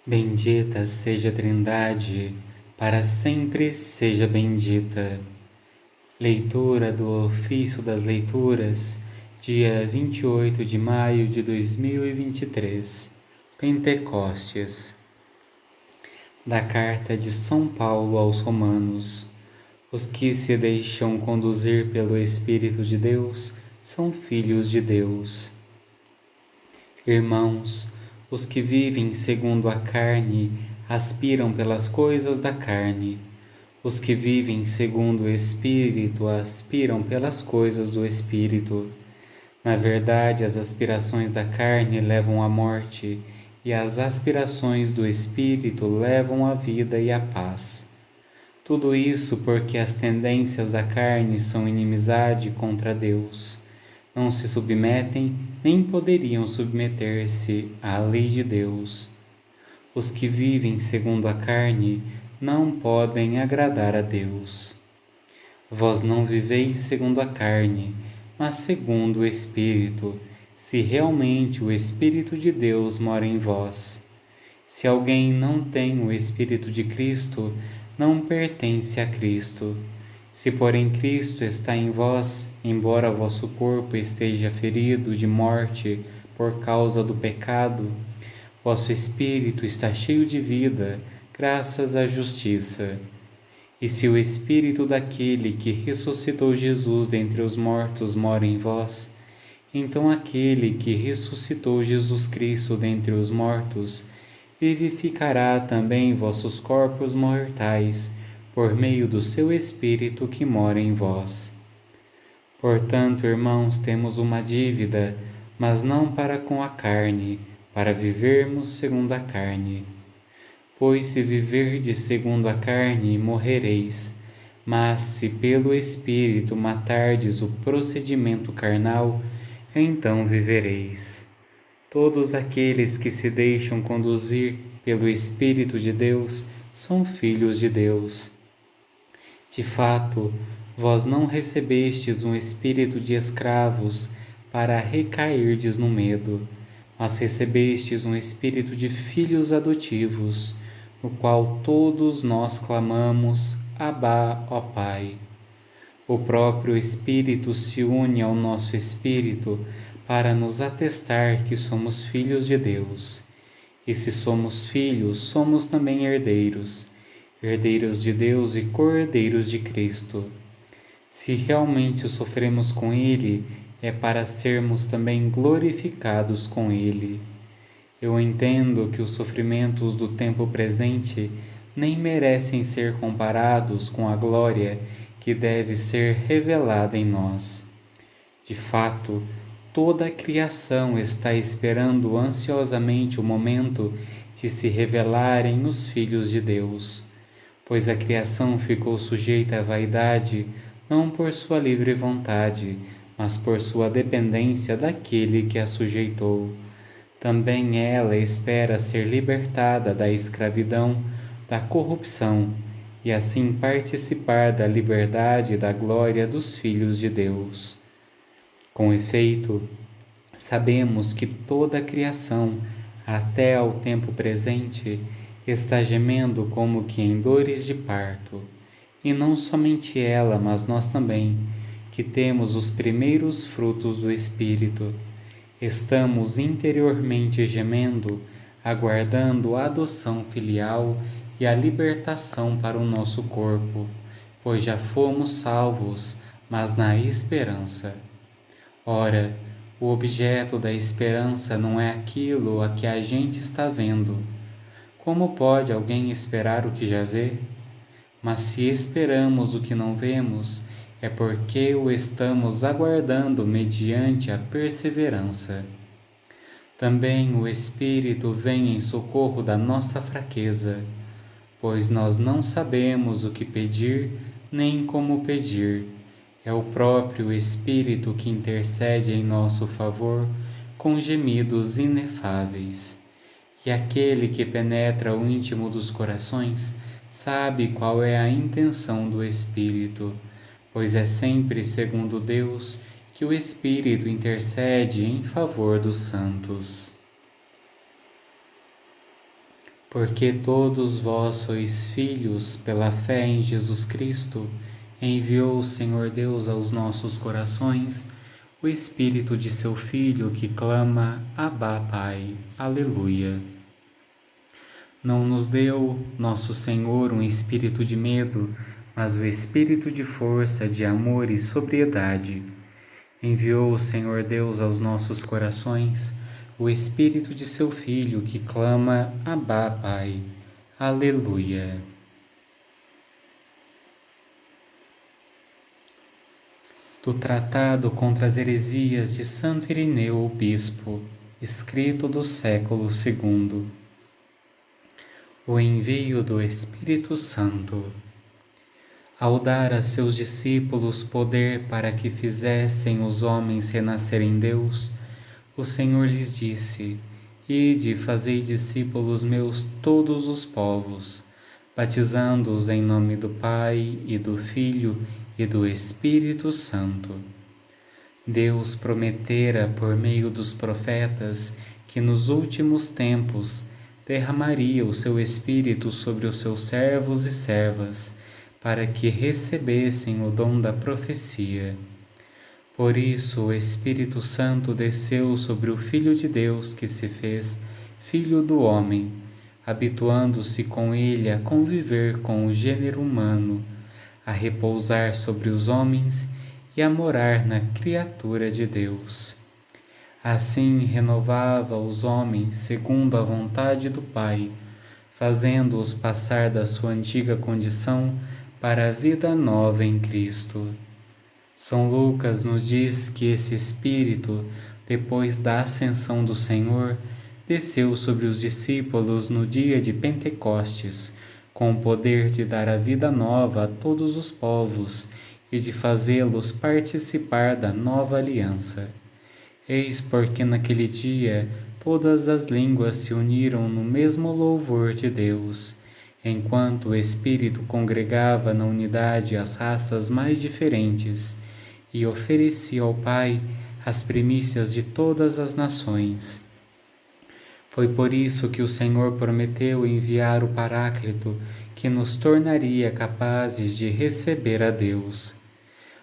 Bendita seja a Trindade, para sempre seja bendita. Leitura do Ofício das Leituras, dia 28 de maio de 2023, Pentecostes. Da Carta de São Paulo aos Romanos. Os que se deixam conduzir pelo Espírito de Deus são filhos de Deus. Irmãos, os que vivem segundo a carne aspiram pelas coisas da carne. Os que vivem segundo o Espírito aspiram pelas coisas do Espírito. Na verdade, as aspirações da carne levam à morte, e as aspirações do Espírito levam à vida e à paz. Tudo isso porque as tendências da carne são inimizade contra Deus. Não se submetem, nem poderiam submeter-se à lei de Deus. Os que vivem segundo a carne não podem agradar a Deus. Vós não viveis segundo a carne, mas segundo o Espírito, se realmente o Espírito de Deus mora em vós. Se alguém não tem o Espírito de Cristo, não pertence a Cristo. Se, porém, Cristo está em vós, embora vosso corpo esteja ferido de morte por causa do pecado, vosso espírito está cheio de vida, graças à justiça. E se o Espírito daquele que ressuscitou Jesus dentre os mortos mora em vós, então aquele que ressuscitou Jesus Cristo dentre os mortos vivificará também vossos corpos mortais, por meio do seu Espírito que mora em vós. Portanto, irmãos, temos uma dívida, mas não para com a carne, para vivermos segundo a carne. Pois se viverdes segundo a carne, morrereis, mas se pelo Espírito matardes o procedimento carnal, então vivereis. Todos aqueles que se deixam conduzir pelo Espírito de Deus são filhos de Deus. De fato, vós não recebestes um espírito de escravos para recairdes no medo, mas recebestes um espírito de filhos adotivos, no qual todos nós clamamos: Abba, ó Pai. O próprio Espírito se une ao nosso espírito para nos atestar que somos filhos de Deus. E se somos filhos, somos também herdeiros, herdeiros de Deus e co-herdeiros de Cristo. Se realmente sofremos com Ele, é para sermos também glorificados com Ele. Eu entendo que os sofrimentos do tempo presente nem merecem ser comparados com a glória que deve ser revelada em nós. De fato, toda a criação está esperando ansiosamente o momento de se revelarem os filhos de Deus, pois a criação ficou sujeita à vaidade não por sua livre vontade, mas por sua dependência daquele que a sujeitou. Também ela espera ser libertada da escravidão, da corrupção, e assim participar da liberdade e da glória dos filhos de Deus. Com efeito, sabemos que toda a criação, até ao tempo presente, está gemendo como que em dores de parto. E não somente ela, mas nós também, que temos os primeiros frutos do Espírito. Estamos interiormente gemendo, aguardando a adoção filial e a libertação para o nosso corpo, pois já fomos salvos, mas na esperança. Ora, o objeto da esperança não é aquilo a que a gente está vendo. Como pode alguém esperar o que já vê? Mas se esperamos o que não vemos, é porque o estamos aguardando mediante a perseverança. Também o Espírito vem em socorro da nossa fraqueza, pois nós não sabemos o que pedir nem como pedir. É o próprio Espírito que intercede em nosso favor com gemidos inefáveis. E aquele que penetra o íntimo dos corações sabe qual é a intenção do Espírito, pois é sempre segundo Deus que o Espírito intercede em favor dos santos. Porque todos vós sois filhos pela fé em Jesus Cristo, enviou o Senhor Deus aos nossos corações o Espírito de seu Filho que clama: Abba, Pai. Aleluia. Não nos deu nosso Senhor um espírito de medo, mas o espírito de força, de amor e sobriedade. Enviou o Senhor Deus aos nossos corações o Espírito de seu Filho que clama: Abba, Pai. Aleluia. Do Tratado contra as Heresias de Santo Irineu, o Bispo, escrito do século II. O envio do Espírito Santo. Ao dar a seus discípulos poder para que fizessem os homens renascer em Deus, o Senhor lhes disse: Ide e fazei discípulos meus todos os povos, batizando-os em nome do Pai e do Filho e do Espírito Santo. Deus prometera por meio dos profetas que nos últimos tempos derramaria o seu Espírito sobre os seus servos e servas, para que recebessem o dom da profecia. Por isso o Espírito Santo desceu sobre o Filho de Deus que se fez Filho do homem, habituando-se com ele a conviver com o gênero humano, a repousar sobre os homens e a morar na criatura de Deus. Assim renovava os homens segundo a vontade do Pai, fazendo-os passar da sua antiga condição para a vida nova em Cristo. São Lucas nos diz que esse Espírito, depois da ascensão do Senhor, desceu sobre os discípulos no dia de Pentecostes, com o poder de dar a vida nova a todos os povos e de fazê-los participar da nova aliança. Eis porque naquele dia todas as línguas se uniram no mesmo louvor de Deus, enquanto o Espírito congregava na unidade as raças mais diferentes e oferecia ao Pai as primícias de todas as nações. Foi por isso que o Senhor prometeu enviar o Paráclito, que nos tornaria capazes de receber a Deus.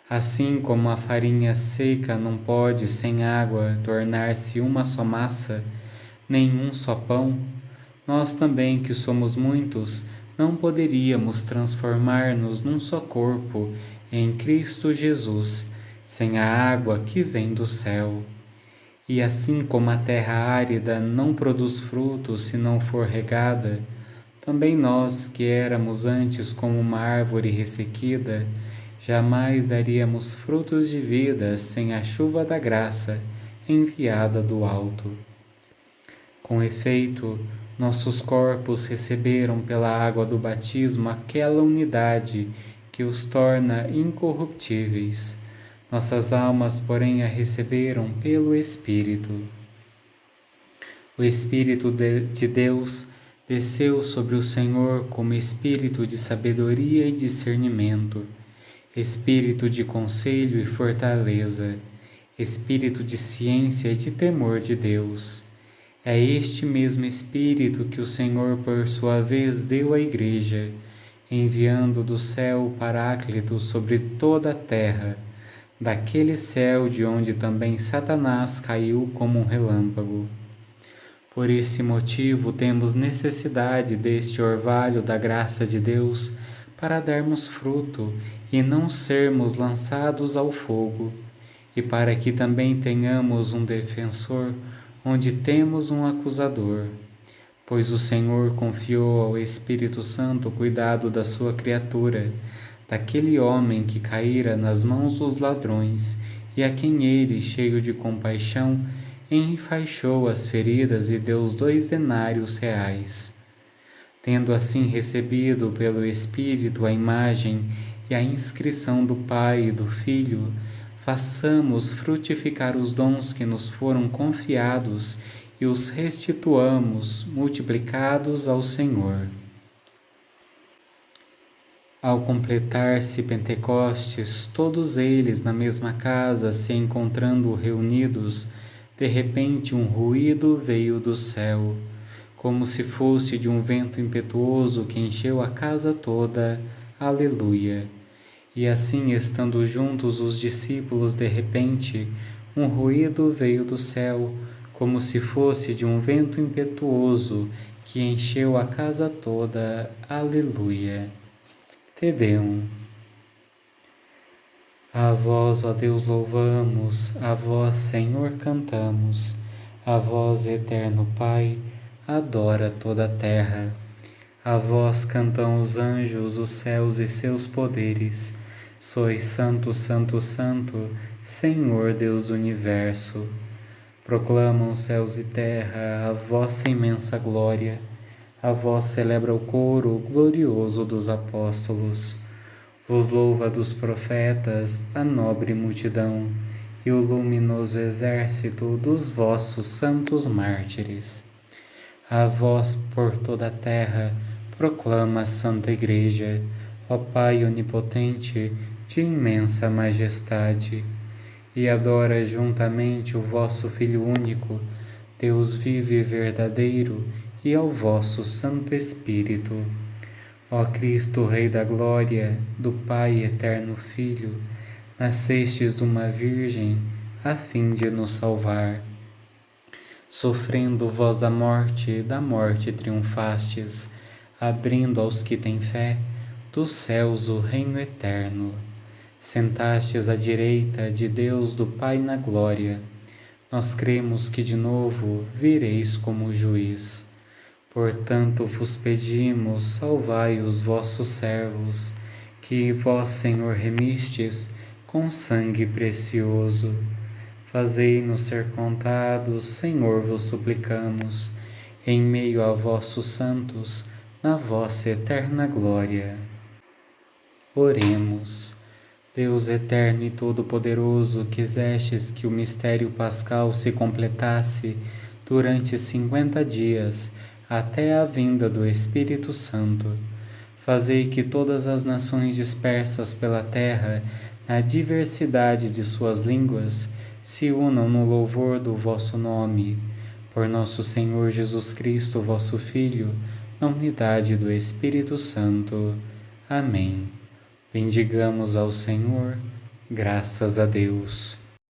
Assim como a farinha seca não pode, sem água, tornar-se uma só massa, nem um só pão, nós também, que somos muitos, não poderíamos transformar-nos num só corpo em Cristo Jesus, sem a água que vem do céu. E assim como a terra árida não produz frutos se não for regada, também nós, que éramos antes como uma árvore ressequida, jamais daríamos frutos de vida sem a chuva da graça enviada do alto. Com efeito, nossos corpos receberam pela água do batismo aquela unidade que os torna incorruptíveis. Nossas almas, porém, a receberam pelo Espírito. O Espírito de Deus desceu sobre o Senhor como espírito de sabedoria e discernimento, espírito de conselho e fortaleza, espírito de ciência e de temor de Deus. É este mesmo Espírito que o Senhor, por sua vez, deu à Igreja, enviando do céu o Paráclito sobre toda a terra, daquele céu de onde também Satanás caiu como um relâmpago. Por esse motivo temos necessidade deste orvalho da graça de Deus para darmos fruto e não sermos lançados ao fogo, e para que também tenhamos um defensor onde temos um acusador, pois o Senhor confiou ao Espírito Santo o cuidado da sua criatura, daquele homem que caíra nas mãos dos ladrões e a quem ele, cheio de compaixão, enfaixou as feridas e deu os 2 denários reais. Tendo assim recebido pelo Espírito a imagem e a inscrição do Pai e do Filho, façamos frutificar os dons que nos foram confiados e os restituamos multiplicados ao Senhor. Ao completar-se Pentecostes, todos eles na mesma casa se encontrando reunidos, de repente um ruído veio do céu, como se fosse de um vento impetuoso que encheu a casa toda. Aleluia. E assim, estando juntos os discípulos, de repente, um ruído veio do céu, como se fosse de um vento impetuoso que encheu a casa toda. Aleluia. Te Deum. A vós, ó Deus, louvamos, a vós, Senhor, cantamos, a vós, eterno Pai, adora toda a terra. A vós cantam os anjos, os céus e seus poderes. Sois santo, santo, santo, Senhor Deus do universo. Proclamam céus e terra a vossa imensa glória. A vós celebra o coro glorioso dos apóstolos. Vos louva dos profetas a nobre multidão e o luminoso exército dos vossos santos mártires. A vós por toda a terra proclama a Santa Igreja, ó Pai onipotente, de imensa majestade, e adora juntamente o vosso Filho único, Deus vivo e verdadeiro, e ao vosso Santo Espírito. Ó Cristo, Rei da Glória, do Pai eterno Filho, nascestes de uma Virgem, a fim de nos salvar. Sofrendo vós a morte, da morte triunfastes, abrindo aos que têm fé, dos céus o reino eterno. Sentastes à direita de Deus do Pai na glória. Nós cremos que de novo vireis como juiz. Portanto vos pedimos, salvai os vossos servos, que vós, Senhor, remistes com sangue precioso. Fazei-nos ser contados, Senhor, vos suplicamos, em meio a vossos santos, na vossa eterna glória. Oremos. Deus eterno e todo-poderoso, quisestes que o mistério pascal se completasse durante 50 dias, até a vinda do Espírito Santo. Fazei que todas as nações dispersas pela terra, na diversidade de suas línguas, se unam no louvor do vosso nome. Por nosso Senhor Jesus Cristo, vosso Filho, na unidade do Espírito Santo. Amém. Bendigamos ao Senhor, graças a Deus.